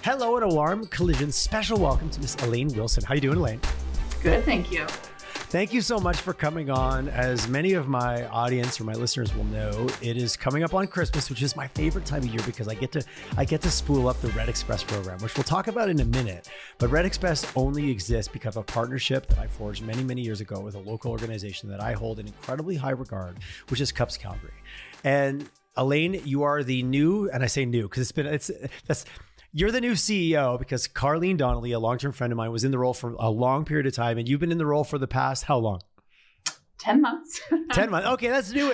Hello and a warm Collision special welcome to Miss Elaine Wilson. How you doing, Elaine? Good, thank you. Thank you so much for coming on. As many of my audience or my listeners will know, it is coming up on Christmas, which is my favorite time of year because I get to spool up the Red Express program, which we'll talk about in a minute. But Red Express only exists because of a partnership that I forged many years ago with a local organization that I hold in incredibly high regard, which is CUPS Calgary. And Elaine, you are the new, and I say new because you're the new CEO because Carleen Donnelly, a long-term friend of mine, was in the role for a long period of time. And you've been in the role for the past, how long? 10 months. 10 months. Okay, that's new.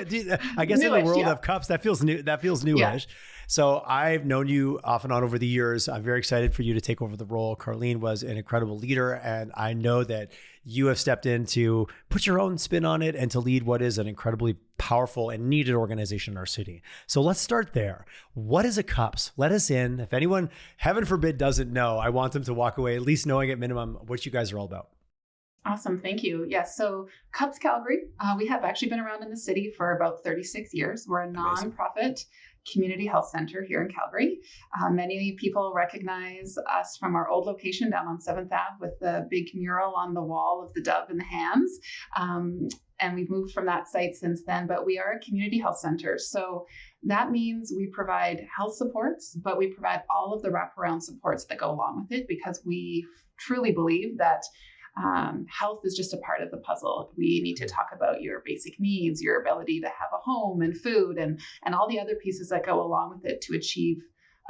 I guess in the world of CUPS, that feels new. That feels newish. Yeah. So I've known you off and on over the years. I'm very excited for you to take over the role. Carleen was an incredible leader, and I know that you have stepped in to put your own spin on it and to lead what is an incredibly powerful and needed organization in our city. So let's start there. What is a CUPS? Let us in. If anyone, heaven forbid, doesn't know, I want them to walk away at least knowing at minimum what you guys are all about. Awesome. Thank you. Yes. So CUPS Calgary, we have actually been around in the city for about 36 years. We're a nonprofit community health center here in Calgary. Many people recognize us from our old location down on 7th Ave with the big mural on the wall of the dove and the hands. And we've moved from that site since then, but we are a community health center. So that means we provide health supports, but we provide all of the wraparound supports that go along with it because we truly believe that health is just a part of the puzzle. We need to talk about your basic needs, your ability to have a home and food and all the other pieces that go along with it to achieve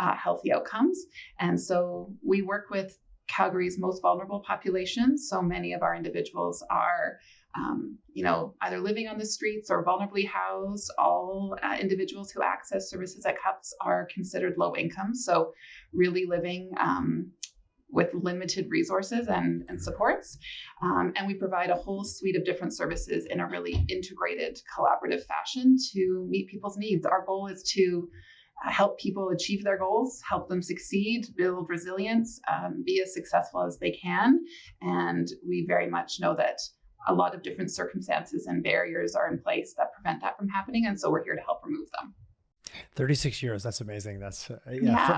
healthy outcomes. And so we work with Calgary's most vulnerable populations. So many of our individuals are either living on the streets or vulnerably housed. All individuals who access services at CUPS are considered low income. So really living with limited resources and supports. And we provide a whole suite of different services in a really integrated, collaborative fashion to meet people's needs. Our goal is to help people achieve their goals, help them succeed, build resilience, be as successful as they can. And we very much know that a lot of different circumstances and barriers are in place that prevent that from happening. And so we're here to help remove them. 36 years. That's amazing. That's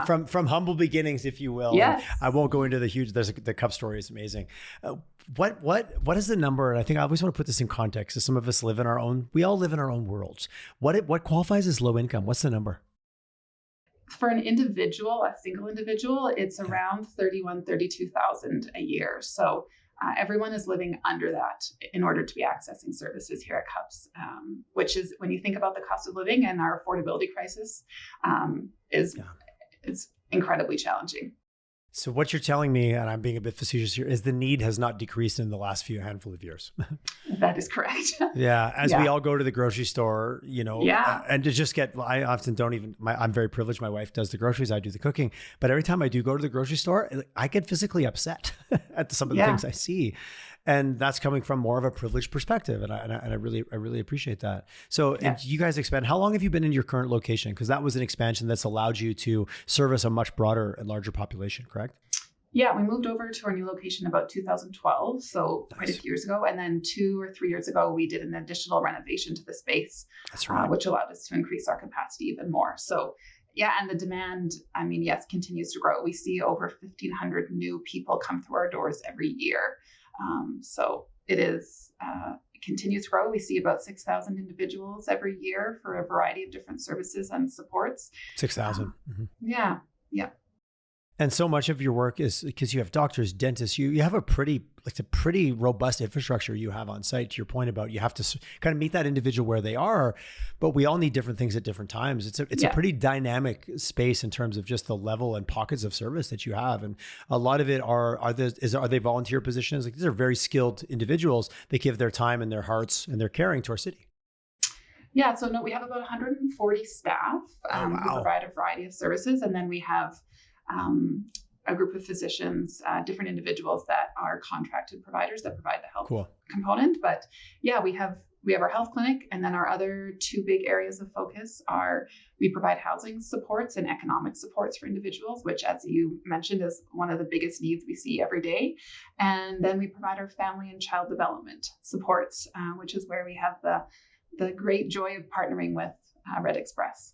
from humble beginnings, if you will. Yes. I won't go into the CUP story is amazing. What is the number? And I think I always want to put this in context. Because some of us we all live in our own worlds. What qualifies as low income? What's the number? For an individual, a single individual, it's around 32,000 a year. So everyone is living under that in order to be accessing services here at CUPS, which is, when you think about the cost of living and our affordability crisis, is incredibly challenging. So what you're telling me, and I'm being a bit facetious here, is the need has not decreased in the last handful of years. That is correct. Yeah. As we all go to the grocery store, and to just I often don't even, I'm very privileged. My wife does the groceries. I do the cooking. But every time I do go to the grocery store, I get physically upset at some of the things I see. And that's coming from more of a privileged perspective. And I really appreciate that. So if you guys expand, how long have you been in your current location? Because that was an expansion that's allowed you to service a much broader and larger population, correct? Yeah, we moved over to our new location about 2012, so quite a few years ago. And then 2 or 3 years ago, we did an additional renovation to the space, that's right. Which allowed us to increase our capacity even more. So and the demand, continues to grow. We see over 1,500 new people come through our doors every year. So it continues to grow. We see about 6,000 individuals every year for a variety of different services and supports. 6,000. Yeah. And so much of your work is because you have doctors, dentists, you have a pretty robust infrastructure you have on site, to your point about you have to kind of meet that individual where they are, but we all need different things at different times. It's a pretty dynamic space in terms of just the level and pockets of service that you have. And a lot of it are they volunteer positions? Like, these are very skilled individuals. They give their time and their hearts and their caring to our city. Yeah. So we have about 140 staff who provide a variety of services. And then we have a group of physicians, different individuals that are contracted providers that provide the health component. But we have our health clinic, and then our other 2 big areas of focus are we provide housing supports and economic supports for individuals, which, as you mentioned, is one of the biggest needs we see every day. And then we provide our family and child development supports, which is where we have the great joy of partnering with Red Express.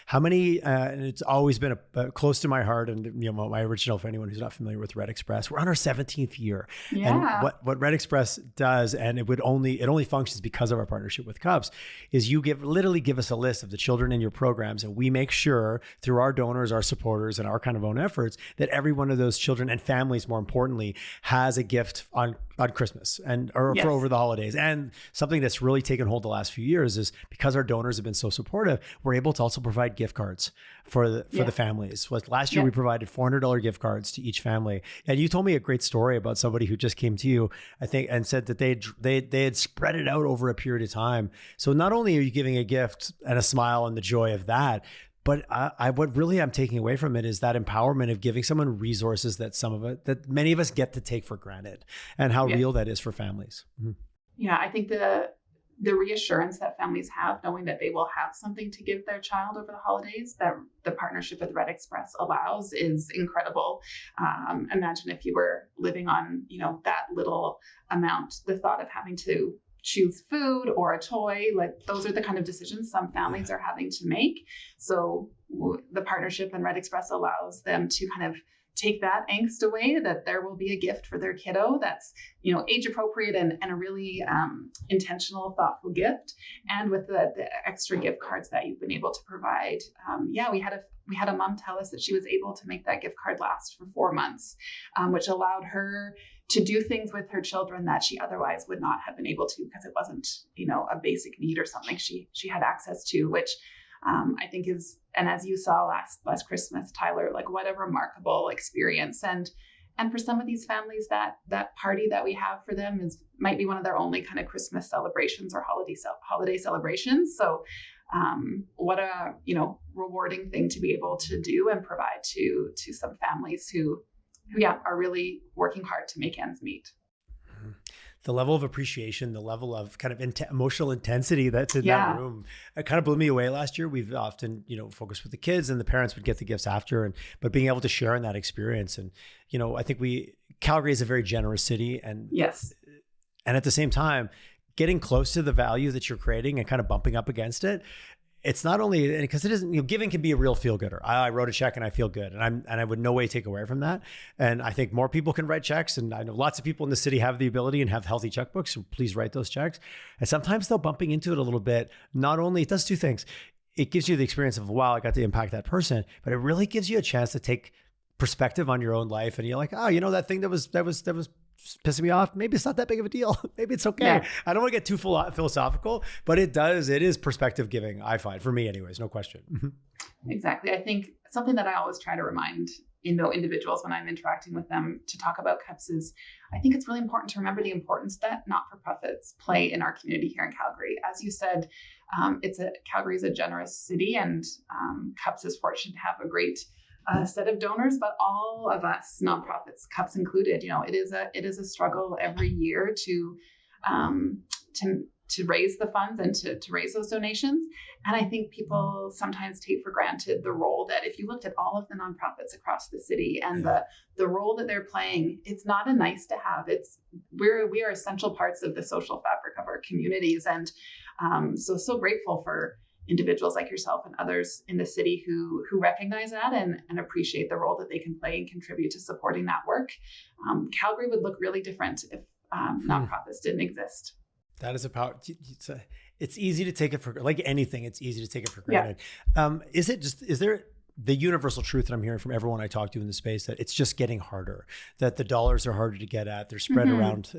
How many, and it's always been close to my heart, and my original, for anyone who's not familiar with Red Express, we're on our 17th year. Yeah. And what Red Express does, and it only functions because of our partnership with CUPS, is you literally give us a list of the children in your programs, and we make sure through our donors, our supporters, and our kind of own efforts that every one of those children and families, more importantly, has a gift on Christmas or for over the holidays. And something that's really taken hold the last few years is because our donors have been so supportive, we're able to also provide gift cards for the families. Like last year, we provided $400 gift cards to each family. And you told me a great story about somebody who just came to you, I think, and said that they had spread it out over a period of time. So not only are you giving a gift and a smile and the joy of that, but what really I'm taking away from it is that empowerment of giving someone resources that many of us get to take for granted, and how real that is for families. Mm-hmm. Yeah, I think the reassurance that families have, knowing that they will have something to give their child over the holidays, that the partnership with Red Express allows, is incredible. Imagine if you were living on, that little amount, the thought of having to choose food or a toy, like those are the kind of decisions some families are having to make. So the partnership and Red Express allows them to kind of take that angst away, that there will be a gift for their kiddo that's, age appropriate and a really intentional, thoughtful gift. And with the extra gift cards that you've been able to provide, we had a mom tell us that she was able to make that gift card last for 4 months, which allowed her to do things with her children that she otherwise would not have been able to, because it wasn't, a basic need or something she had access to, which I think is, and as you saw last Christmas, Tyler, like what a remarkable experience. And for some of these families, that party that we have for them might be one of their only kind of Christmas celebrations or holiday celebrations. So what a rewarding thing to be able to do and provide to some families who are really working hard to make ends meet. The level of appreciation, the level of kind of emotional intensity that's in that room, it kind of blew me away last year. We've often, focused with the kids, and the parents would get the gifts after, but being able to share in that experience. And, I think Calgary is a very generous city, and at the same time, getting close to the value that you're creating and kind of bumping up against it. It's not only because it isn't, giving can be a real feel gooder. I wrote a check and I feel good, and I would no way take away from that. And I think more people can write checks, and I know lots of people in the city have the ability and have healthy checkbooks. So please write those checks. And sometimes though, bumping into it a little bit, not only it does two things. It gives you the experience of, wow, I got to impact that person, but it really gives you a chance to take perspective on your own life. And you're like, oh, that thing that was pissing me off, maybe it's not that big of a deal. Maybe it's okay. I don't want to get too philosophical, but it is perspective giving, I find, for me anyways, no question. Exactly. I think something that I always try to remind individuals when I'm interacting with them to talk about CUPS is, I think it's really important to remember the importance that not-for-profits play in our community here in Calgary. As you said, Calgary is a generous city, and CUPS is fortunate to have a great set of donors, but all of us nonprofits, CUPS included, it is a struggle every year to raise the funds and to raise those donations. And I think people sometimes take for granted the role that, if you looked at all of the nonprofits across the city and the role that they're playing, it's not a nice to have. We are essential parts of the social fabric of our communities. And so grateful for individuals like yourself and others in the city who recognize that and appreciate the role that they can play and contribute to supporting that work. Calgary would look really different if nonprofits didn't exist. That is it's easy to take it for, like anything, it's easy to take it for granted. Is there the universal truth that I'm hearing from everyone I talk to in the space, that it's just getting harder, that the dollars are harder to get at, they're spread around.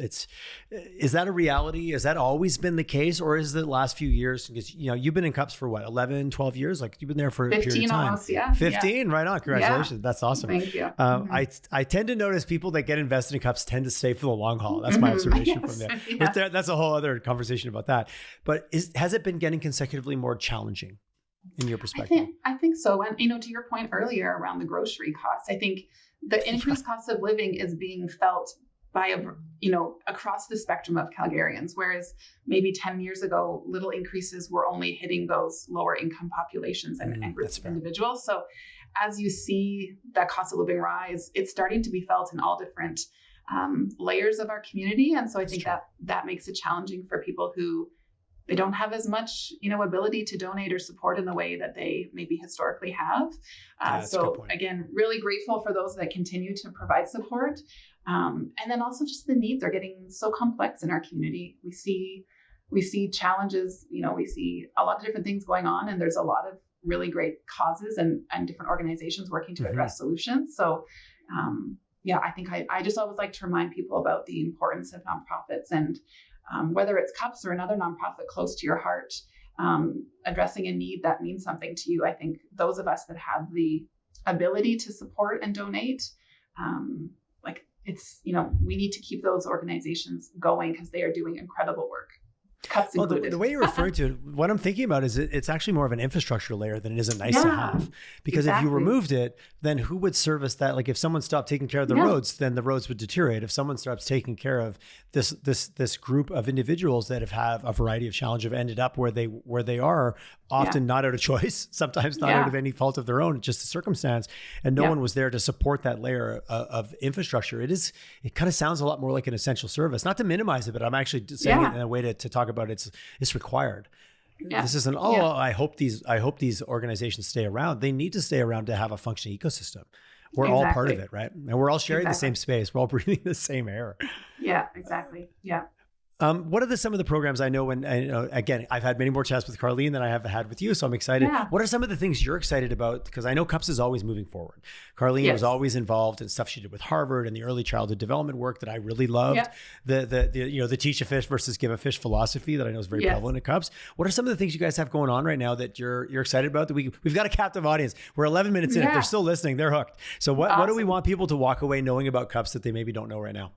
Is that a reality? Has that always been the case? Or is the last few years, because, you've been in CUPS for what, 11, 12 years? Like, you've been there for a period of time. Almost, yeah. 15, right on. Congratulations. Yeah. That's awesome. Thank you. I tend to notice people that get invested in CUPS tend to stay for the long haul. That's my observation from there. Yeah. That's a whole other conversation about that. But has it been getting consecutively more challenging in your perspective? I think so. And, to your point earlier around the grocery costs, I think the increased cost of living is being felt by, across the spectrum of Calgarians, whereas maybe 10 years ago, little increases were only hitting those lower income populations and groups of individuals. So as you see that cost of living rise, it's starting to be felt in all different layers of our community. And so I think that makes it challenging for people who they don't have as much, ability to donate or support in the way that they maybe historically have. So again, really grateful for those that continue to provide support. And then also just the needs are getting so complex in our community. We see challenges, we see a lot of different things going on, and there's a lot of really great causes and different organizations working to address solutions. So I think I just always like to remind people about the importance of nonprofits, and whether it's CUPS or another nonprofit close to your heart, addressing a need that means something to you. I think those of us that have the ability to support and donate, we need to keep those organizations going because they are doing incredible work. Well, the way you're referring to it, what I'm thinking about is it's actually more of an infrastructure layer than it is a nice to have. Because if you removed it, then who would service that? Like if someone stopped taking care of the roads, then the roads would deteriorate. If someone stops taking care of this group of individuals that have a variety of challenges, have ended up where they are, often not out of choice, sometimes not out of any fault of their own, just a circumstance, and no one was there to support that layer of infrastructure. It kind of sounds a lot more like an essential service. Not to minimize it, but I'm actually saying it in a way to talk about it's required. This isn't I hope these organizations stay around. They need to stay around to have a functioning ecosystem. We're all part of it, right? And we're all sharing the same space. We're all breathing the same air. Yeah, exactly. Yeah. What are some of the programs I know? Again, I've had many more chats with Carleen than I have had with you, so I'm excited. Yeah. What are some of the things you're excited about? Because I know CUPS is always moving forward. Carleen was always involved in stuff she did with Harvard and the early childhood development work that I really loved. Yeah. The teach a fish versus give a fish philosophy that I know is very prevalent at CUPS. What are some of the things you guys have going on right now that you're excited about? That we've got a captive audience. We're 11 minutes in. If they're still listening, they're hooked. So what do we want people to walk away knowing about CUPS that they maybe don't know right now?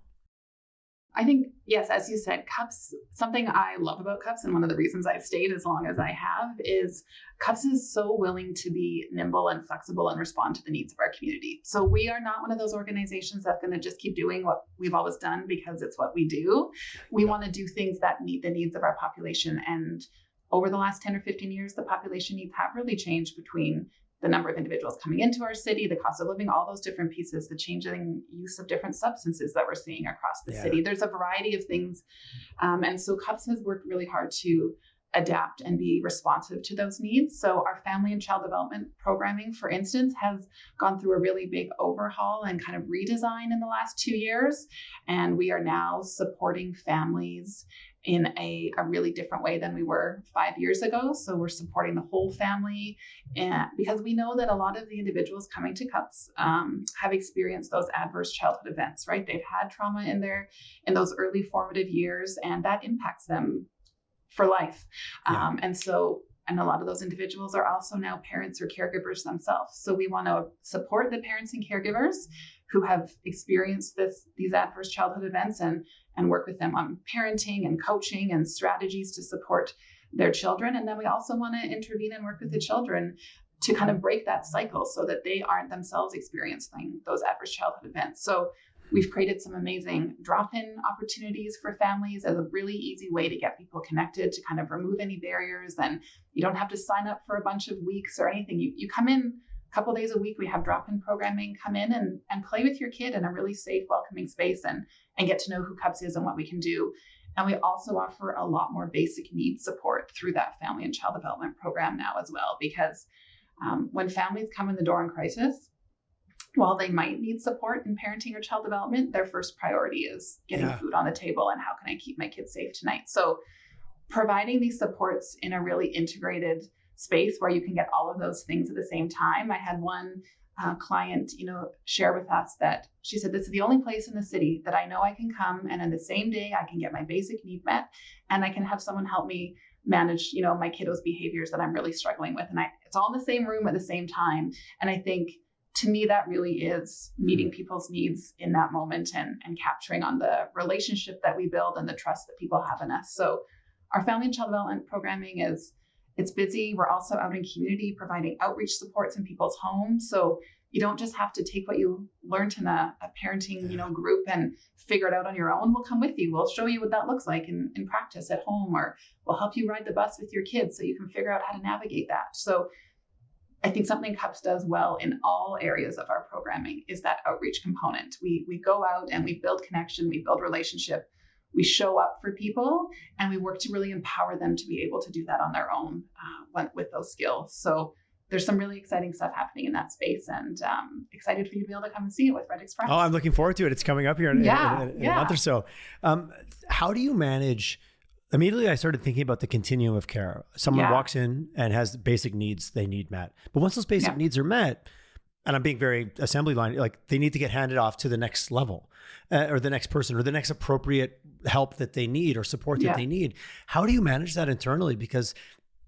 I think, yes, as you said, CUPS, something I love about CUPS, and one of the reasons I've stayed as long as I have, is CUPS is so willing to be nimble and flexible and respond to the needs of our community. So we are not one of those organizations that's going to just keep doing what we've always done because it's what we do. We want to do things that meet the needs of our population. And over the last 10 or 15 years, the population needs have really changed between the number of individuals coming into our city, the cost of living, all those different pieces, the changing use of different substances that we're seeing across the city. There's a variety of things. And so CUPS has worked really hard to adapt and be responsive to those needs. So our family and child development programming, for instance, has gone through a really big overhaul and kind of redesign in the last 2 years. And we are now supporting families in a really different way than we were 5 years ago. So we're supporting the whole family, and because we know that a lot of the individuals coming to CUPS have experienced those adverse childhood events, right? They've had trauma in those early formative years, and that impacts them for life. And a lot of those individuals are also now parents or caregivers themselves. So we want to support the parents and caregivers who have experienced these adverse childhood events and work with them on parenting and coaching and strategies to support their children. And then we also want to intervene and work with the children to kind of break that cycle so that they aren't themselves experiencing those adverse childhood events. So we've created some amazing drop-in opportunities for families as a really easy way to get people connected, to kind of remove any barriers. And you don't have to sign up for a bunch of weeks or anything. You come in a couple days a week. We have drop-in programming. Come in and play with your kid in a really safe, welcoming space and get to know who CUPS is and what we can do. And we also offer a lot more basic needs support through that family and child development program now as well, because when families come in the door in crisis, while they might need support in parenting or child development, their first priority is getting food on the table and how can I keep my kids safe tonight? So providing these supports in a really integrated space where you can get all of those things at the same time. I had one client, share with us that she said, this is the only place in the city that I know I can come and in the same day I can get my basic need met and I can have someone help me manage, my kiddos' behaviors that I'm really struggling with. And it's all in the same room at the same time. And I think to me, that really is meeting people's needs in that moment and capturing on the relationship that we build and the trust that people have in us. So our family and child development programming it's busy. We're also out in community providing outreach supports in people's homes. So you don't just have to take what you learned in a parenting, group and figure it out on your own. We'll come with you. We'll show you what that looks like in practice at home, or we'll help you ride the bus with your kids so you can figure out how to navigate that. So I think something CUPS does well in all areas of our programming is that outreach component. We go out and we build connection, we build relationship we show up for people, and we work to really empower them to be able to do that on their own with those skills. So there's some really exciting stuff happening in that space, and excited for you to be able to come and see it with Red Express. Oh, I'm looking forward to it. It's coming up here in a month or so. How do you manage? Immediately, I started thinking about the continuum of care. Someone walks in and has the basic needs they need met. But once those basic needs are met, and I'm being very assembly line, like they need to get handed off to the next level or the next person or the next appropriate help that they need or support that they need. How do you manage that internally? Because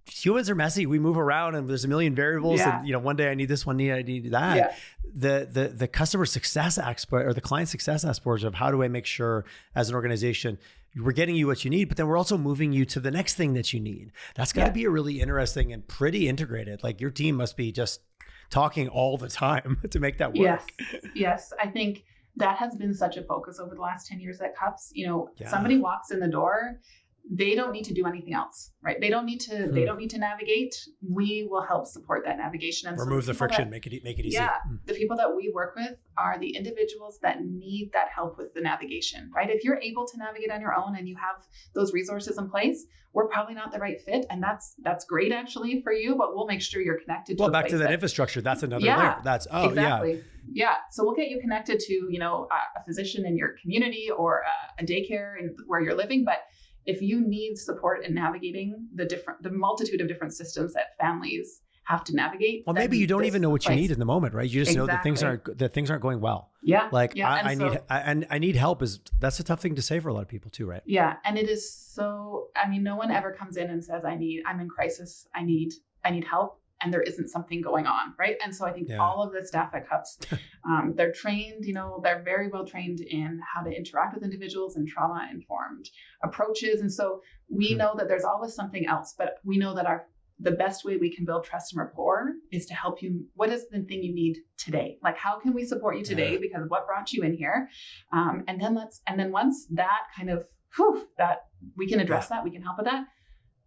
humans are messy. We move around and there's a million variables and, one day I need this, one day I need that. The customer success aspect or the client success aspect of how do I make sure as an organization, we're getting you what you need, but then we're also moving you to the next thing that you need. That's got to be a really interesting and pretty integrated. Like your team must be just talking all the time to make that work. Yes. I think that has been such a focus over the last 10 years at CUPS. Somebody walks in the door, they don't need to do anything else, right? They don't need to navigate. We will help support that navigation and remove the friction, make it easy. Yeah. The people that we work with are the individuals that need that help with the navigation, right? If you're able to navigate on your own and you have those resources in place, we're probably not the right fit. And that's great actually for you, but we'll make sure you're connected to back to that infrastructure. That's another layer. That's exactly. Yeah. So we'll get you connected to, a physician in your community or a daycare where you're living. But if you need support in navigating the multitude of different systems that families have to navigate, well, maybe you don't even know what you need in the moment, right? You just know that things aren't going well. Yeah. Like I need help. That's a tough thing to say for a lot of people too, right? Yeah, and it is so. I mean, no one ever comes in and says, I'm in crisis. I need help. And there isn't something going on, right? And so I think all of the staff at CUPS, they're trained, they're very well trained in how to interact with individuals and trauma-informed approaches. And so we know that there's always something else, but we know that the best way we can build trust and rapport is to help you. What is the thing you need today? Like, how can we support you today? Because what brought you in here? And then once that kind of, that we can address that, we can help with that.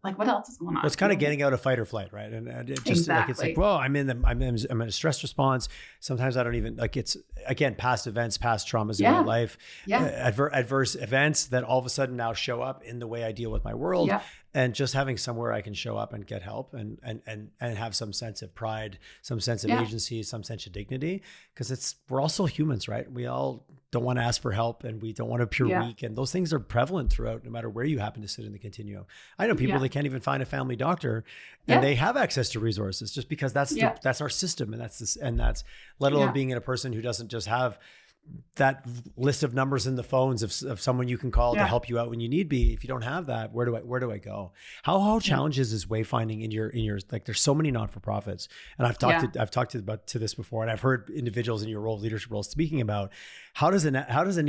Like, what else is going on? Well, it's kind of getting out of fight or flight, right? And it just like it's like, well, I'm in a stress response. Sometimes I don't even it's again past events, past traumas in my life, adverse events that all of a sudden now show up in the way I deal with my world. And just having somewhere I can show up and get help and have some sense of pride, some sense of agency, some sense of dignity, because we're all still humans, right? We all don't want to ask for help and we don't want to appear weak. And those things are prevalent throughout, no matter where you happen to sit in the continuum. I know people that can't even find a family doctor and they have access to resources just because that's our system. And that's let alone being in a person who doesn't just have that list of numbers in the phones of someone you can call to help you out when you need be. If you don't have that, where do I go? How challenges is wayfinding in your like, there's so many not-for-profits, and I've talked to this before, and I've heard individuals in your role, leadership roles, speaking about how does an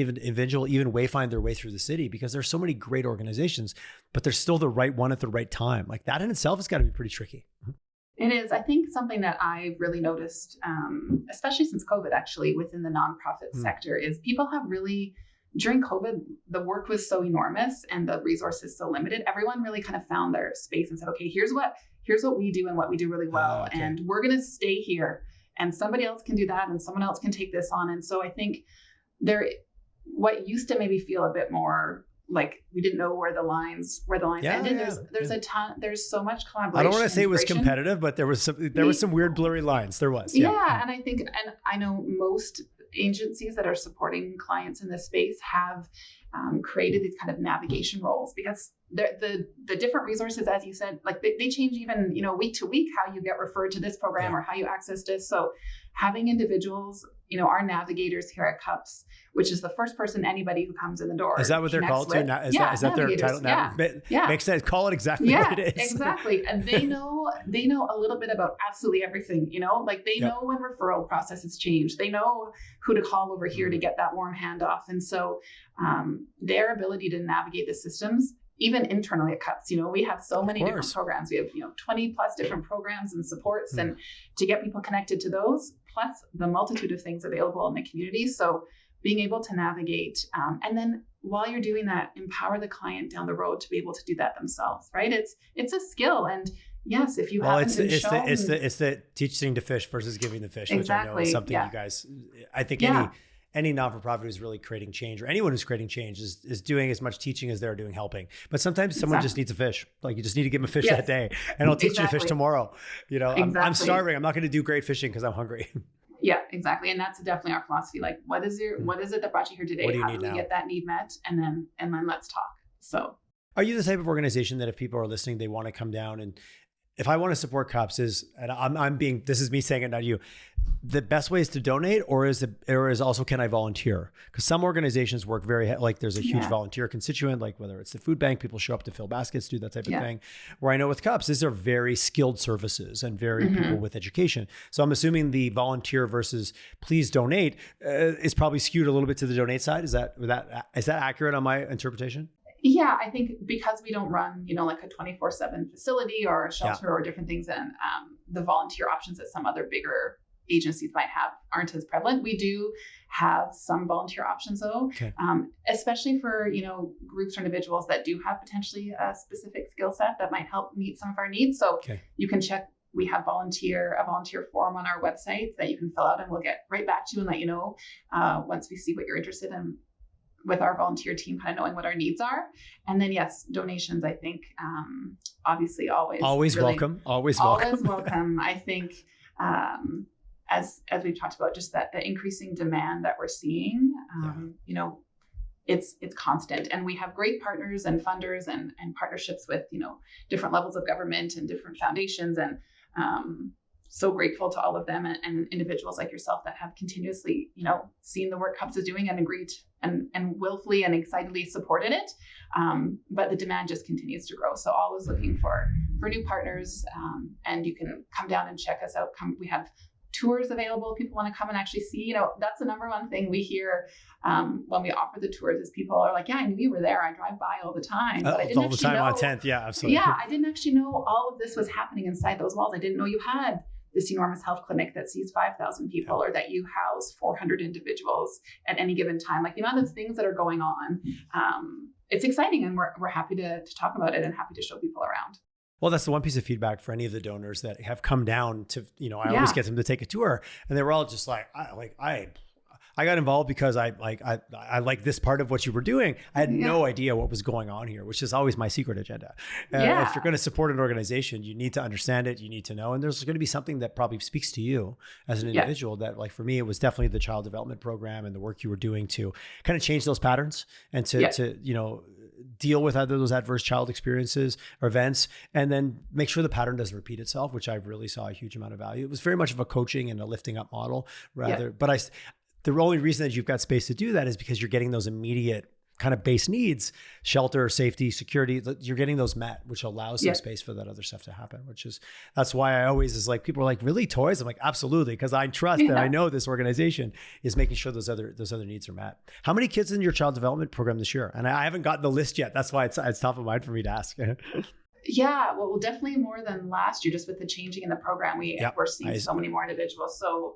individual even wayfind their way through the city, because there's so many great organizations, but there's still the right one at the right time. Like that in itself has got to be pretty tricky. It is. I think something that I've really noticed, especially since COVID, actually, within the nonprofit sector, is people have really, during COVID, the work was so enormous and the resources so limited. Everyone really kind of found their space and said, okay, here's what we do and what we do really well. And we're going to stay here, and somebody else can do that, and someone else can take this on. And so I think what used to maybe feel a bit more like we didn't know where the lines ended. There's so much collaboration. I don't want to say it was competitive, but there was some weird blurry lines. There was. Yeah. And I think, and I know most agencies that are supporting clients in this space have created these kind of navigation roles, because the different resources, as you said, like they change even, week to week, how you get referred to this program or how you access this. So having individuals, our navigators here at CUPS, which is the first person anybody who comes in the door. Is that what they're called to? Is that their title? Makes sense. Call it exactly what it is. Exactly. And they know a little bit about absolutely everything, like they know when referral processes change. They know who to call over here to get that warm handoff. And so their ability to navigate the systems, even internally at CUPS, we have so many different programs. We have, 20 plus different programs and supports, and to get people connected to those, plus the multitude of things available in the community. So being able to navigate, and then while you're doing that, empower the client down the road to be able to do that themselves, right? It's a skill. And yes, if you haven't been shown. It's the teaching to fish versus giving the fish, exactly, which I know is something you guys, I think any non-for-profit who's really creating change, or anyone who's creating change, is doing as much teaching as they're doing helping. But sometimes someone just needs a fish. Like you just need to give them a fish that day, and I'll teach you to fish tomorrow. You know, I'm starving. I'm not going to do great fishing because I'm hungry. Yeah, exactly. And that's definitely our philosophy. Like, what is it that brought you here today? What do you How need do we now? get that need met? And then let's talk. So are you the type of organization that if people are listening, they want to come down, and if I want to support CUPS, and this is me saying it, not you, the best way is to donate, or is also, can I volunteer? Because some organizations work like there's a huge volunteer constituent, like whether it's the food bank, people show up to fill baskets, do that type of thing. Where I know with CUPS, these are very skilled services and very people with education. So I'm assuming the volunteer versus please donate is probably skewed a little bit to the donate side. Is that accurate on my interpretation? Yeah, I think because we don't run, like a 24/7 facility or a shelter or different things, and the volunteer options that some other bigger agencies might have aren't as prevalent. We do have some volunteer options though, especially for, groups or individuals that do have potentially a specific skill set that might help meet some of our needs. So you can check. We have a volunteer form on our website that you can fill out, and we'll get right back to you and let you know once we see what you're interested in, with our volunteer team kind of knowing what our needs are. And then yes, donations, I think, obviously always welcome. I think, as we've talked about, just that the increasing demand that we're seeing, it's constant, and we have great partners and funders and partnerships with, different levels of government and different foundations, and so grateful to all of them and individuals like yourself that have continuously, seen the work CUPS is doing and agreed and willfully and excitedly supported it. But the demand just continues to grow. So always looking for new partners, and you can come down and check us out. We have tours available. People want to come and actually see, that's the number one thing we hear when we offer the tours is people are like, yeah, I knew you were there. I drive by all the time. But I didn't all the time on 10th. Yeah, absolutely. Yeah, I didn't actually know all of this was happening inside those walls. I didn't know you had this enormous health clinic that sees 5,000 people, or that you house 400 individuals at any given time. Like the amount of things that are going on, it's exciting, and we're happy to talk about it and happy to show people around. Well, that's the one piece of feedback for any of the donors that have come down to, I always get them to take a tour, and they were all just like, I got involved because I like this part of what you were doing. I had no idea what was going on here, which is always my secret agenda. If you're going to support an organization, you need to understand it. You need to know, and there's going to be something that probably speaks to you as an individual that, like for me, it was definitely the child development program and the work you were doing to kind of change those patterns and to deal with either those adverse child experiences or events, and then make sure the pattern doesn't repeat itself, which I really saw a huge amount of value. It was very much of a coaching and a lifting up model but the only reason that you've got space to do that is because you're getting those immediate kind of base needs, shelter, safety, security, you're getting those met, which allows some space for that other stuff to happen, that's why I always is like, people are like, really, toys? I'm like, absolutely. Cause I trust that I know this organization is making sure those other needs are met. How many kids in your child development program this year? And I haven't gotten the list yet. That's why it's top of mind for me to ask. Yeah, well, definitely more than last year, just with the changing in the program. We're seeing so many more individuals. So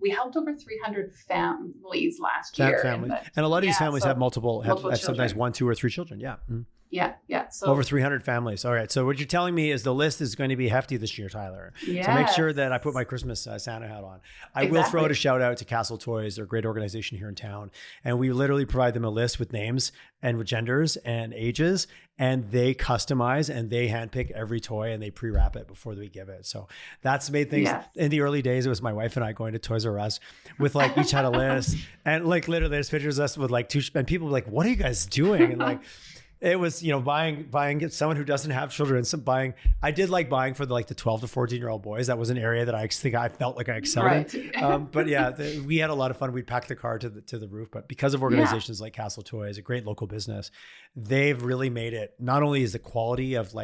we helped over 300 families last year. And a lot of these families have multiple sometimes 1, 2, or 3 children. Yeah. Mm-hmm. Yeah. So over 300 families. All right. So what you're telling me is the list is going to be hefty this year, Tyler. So make sure that I put my Christmas Santa hat on. I will throw out a shout out to Castle Toys. They're a great organization here in town. And we literally provide them a list with names and with genders and ages, and they customize and they handpick every toy and they pre-wrap it before we give it. So that's made things in the early days. It was my wife and I going to Toys R Us with like each had a list, and like literally there's pictures of us with like 2, and people were like, what are you guys doing? And like, it was, buying someone who doesn't have children. I did like buying for the 12 to 14-year-old boys. That was an area that I think I felt like I excelled in. But yeah, we had a lot of fun. We'd pack the car to the roof, but because of organizations like Castle Toys, a great local business, they've really made it, not only is the quality of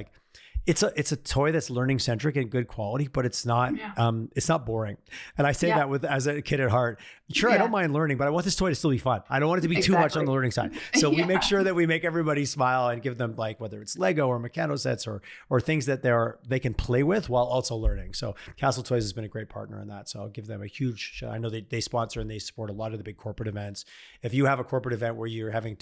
it's a toy that's learning centric and good quality, but it's not boring. And I say that as a kid at heart. Sure, I don't mind learning, but I want this toy to still be fun. I don't want it to be too much on the learning side. So we make sure that we make everybody smile and give them whether it's Lego or Meccano sets or things that they can play with while also learning. So Castle Toys has been a great partner in that. So I'll give them a huge shout. I know they sponsor and they support a lot of the big corporate events. If you have a corporate event where you're having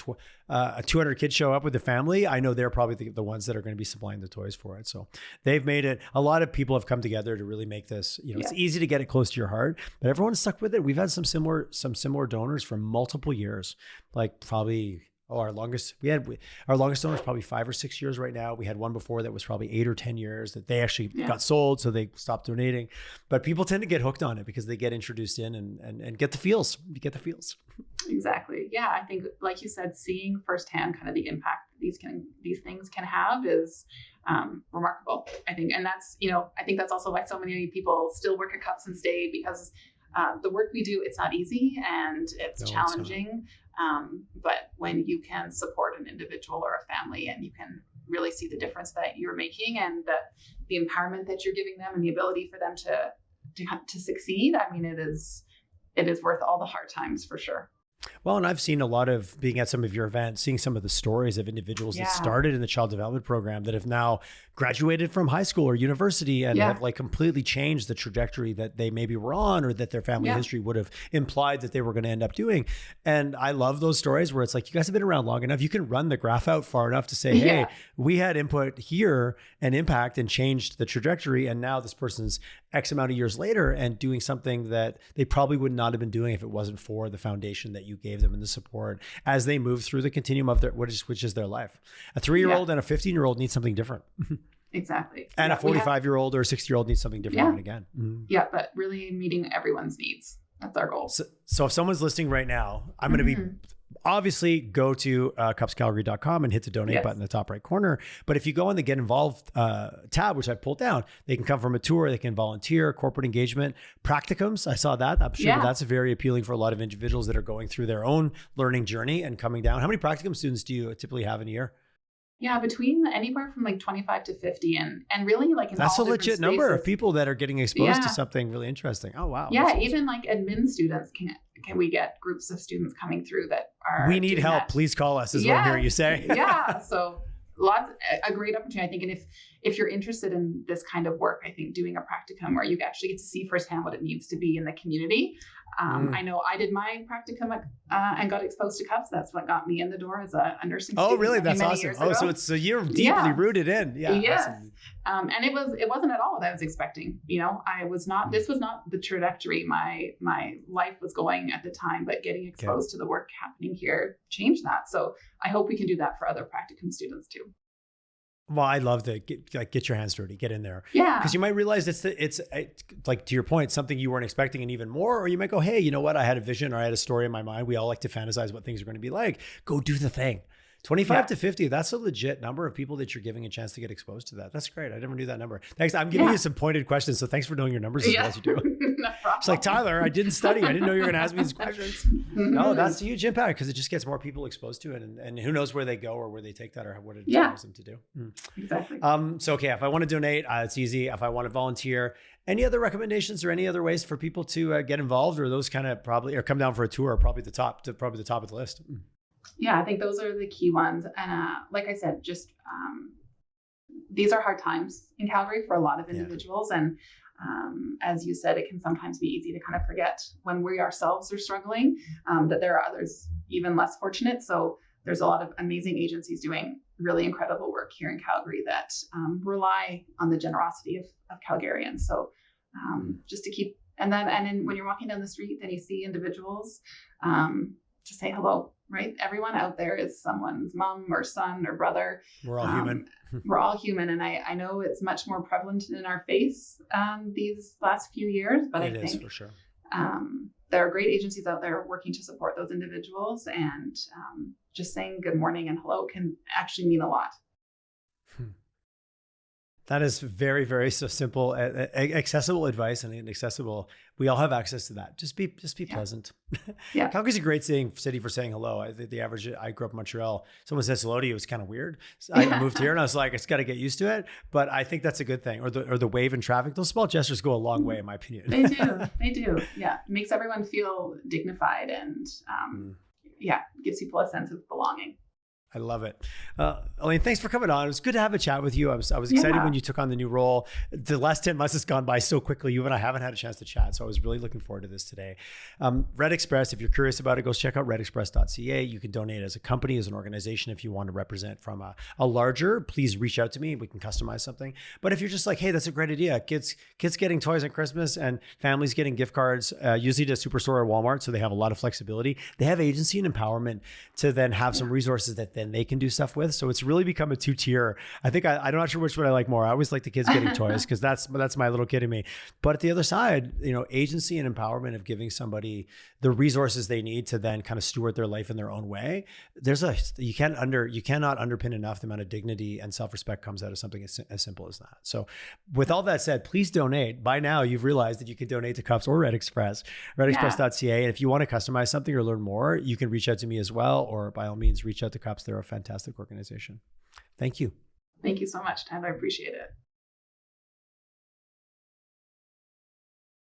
a 200 kids show up with the family, I know they're probably the ones that are going to be supplying the toys for for it. So they've made it, a lot of people have come together to really make this, it's easy to get it close to your heart, but everyone's stuck with it. We've had some similar donors for multiple years, like probably, our longest donor is probably 5 or 6 years right now. We had one before that was probably 8 or 10 years that they actually got sold. So they stopped donating, but people tend to get hooked on it because they get introduced in and get the feels. You get the feels. Exactly. Yeah. I think, like you said, seeing firsthand kind of the impact these things can have is remarkable, I think. And that's, I think that's also why so many people still work at CUPS and stay, because the work we do, it's not easy and it's challenging. But when you can support an individual or a family and you can really see the difference that you're making and the empowerment that you're giving them and the ability for them to succeed, I mean, it is worth all the hard times for sure. Well, and I've seen a lot of being at some of your events, seeing some of the stories of individuals that started in the child development program that have now graduated from high school or university and have like completely changed the trajectory that they maybe were on, or that their family history would have implied that they were going to end up doing. And I love those stories where it's like, you guys have been around long enough. You can run the graph out far enough to say, hey, we had input here and impact and changed the trajectory. And now this person's X amount of years later and doing something that they probably would not have been doing if it wasn't for the foundation that you gave them and the support as they move through the continuum of which is their life. A 3-year-old and a 15-year-old need something different. Exactly. And a 45-year-old or a 60-year-old needs something different again. Mm-hmm. Yeah, but really meeting everyone's needs. That's our goal. So if someone's listening right now, I'm going to be obviously go to cupscalgary.com and hit the donate button in the top right corner. But if you go on the get involved tab, which I pulled down, they can come from a tour, they can volunteer, corporate engagement, practicums. I saw that. I'm sure that's very appealing for a lot of individuals that are going through their own learning journey and coming down. How many practicum students do you typically have in a year? Yeah, between anywhere from like 25 to 50 and really like in that's all a legit spaces. Number of people that are getting exposed to something really interesting. Oh, wow. Yeah, even like admin students can we get groups of students coming through that are we need help. That. Please call us is what I'm hearing you say. So a great opportunity, I think. And if you're interested in this kind of work, I think doing a practicum where you actually get to see firsthand what it needs to be in the community. I know I did my practicum and got exposed to CUPS. That's what got me in the door as a nursing student. Oh, really? That's awesome. Oh, so you're deeply rooted in. Yeah. Yes. Awesome. And it wasn't at all what I was expecting. This was not the trajectory my life was going at the time, but getting exposed to the work happening here changed that. So I hope we can do that for other practicum students too. Well, I love to get your hands dirty, get in there. Yeah. Because you might realize it's like, to your point, something you weren't expecting and even more, or you might go, hey, you know what? I had a vision or I had a story in my mind. We all like to fantasize what things are going to be like. Go do the thing. 25 to 50, that's a legit number of people that you're giving a chance to get exposed to that. That's great. I never knew that number. Thanks. I'm giving you some pointed questions. So thanks for knowing your numbers as well as you do. No problem. It's like, Tyler, I didn't study. I didn't know you were going to ask me these questions. No, that's a huge impact because it just gets more people exposed to it. And who knows where they go or where they take that or what it inspires them to do. Exactly. So, okay, if I want to donate, it's easy. If I want to volunteer, any other recommendations or any other ways for people to get involved, or those kind of probably, or come down for a tour, are probably the top of the list? Yeah, I think those are the key ones. And like I said, just these are hard times in Calgary for a lot of individuals. And as you said, it can sometimes be easy to kind of forget when we ourselves are struggling, that there are others even less fortunate. So there's a lot of amazing agencies doing really incredible work here in Calgary that rely on the generosity of Calgarians. So just to keep, and then when you're walking down the street and you see individuals, to say hello, right? Everyone out there is someone's mom or son or brother. We're all human. We're all human. And I know it's much more prevalent in our face these last few years, but I think for sure. There are great agencies out there working to support those individuals, and just saying good morning and hello can actually mean a lot. That is very, very so simple, accessible advice and accessible. We all have access to that. Just be pleasant. Yeah. Calgary's a great city for saying hello. I think the average, I grew up in Montreal. Someone says hello to you, it was kind of weird. So I moved here and I was like, I just got to get used to it. But I think that's a good thing. Or the wave in traffic. Those small gestures go a long way, in my opinion. They do. Yeah. It makes everyone feel dignified and gives people a sense of belonging. I love it. Elaine, thanks for coming on. It was good to have a chat with you. I was excited when you took on the new role. The last 10 months has gone by so quickly. You and I haven't had a chance to chat. So I was really looking forward to this today. Red Express, if you're curious about it, go check out redexpress.ca. You can donate as a company, as an organization. If you want to represent from a larger, please reach out to me. We can customize something. But if you're just like, hey, that's a great idea. Kids getting toys at Christmas and families getting gift cards, usually to Superstore or Walmart. So they have a lot of flexibility. They have agency and empowerment to then have some resources that then they can do stuff with. So it's really become a two-tier. I think I'm not sure which one I like more. I always like the kids getting toys because that's my little kid in me. But at the other side, agency and empowerment of giving somebody the resources they need to then kind of steward their life in their own way. You cannot underpin enough the amount of dignity and self-respect comes out of something as simple as that. So with all that said, please donate. By now you've realized that you can donate to CUPS or Red Express, redexpress.ca. And if you want to customize something or learn more, you can reach out to me as well, or by all means, reach out to CUPS. They're a fantastic organization. Thank you. Thank you so much, Ted. I appreciate it.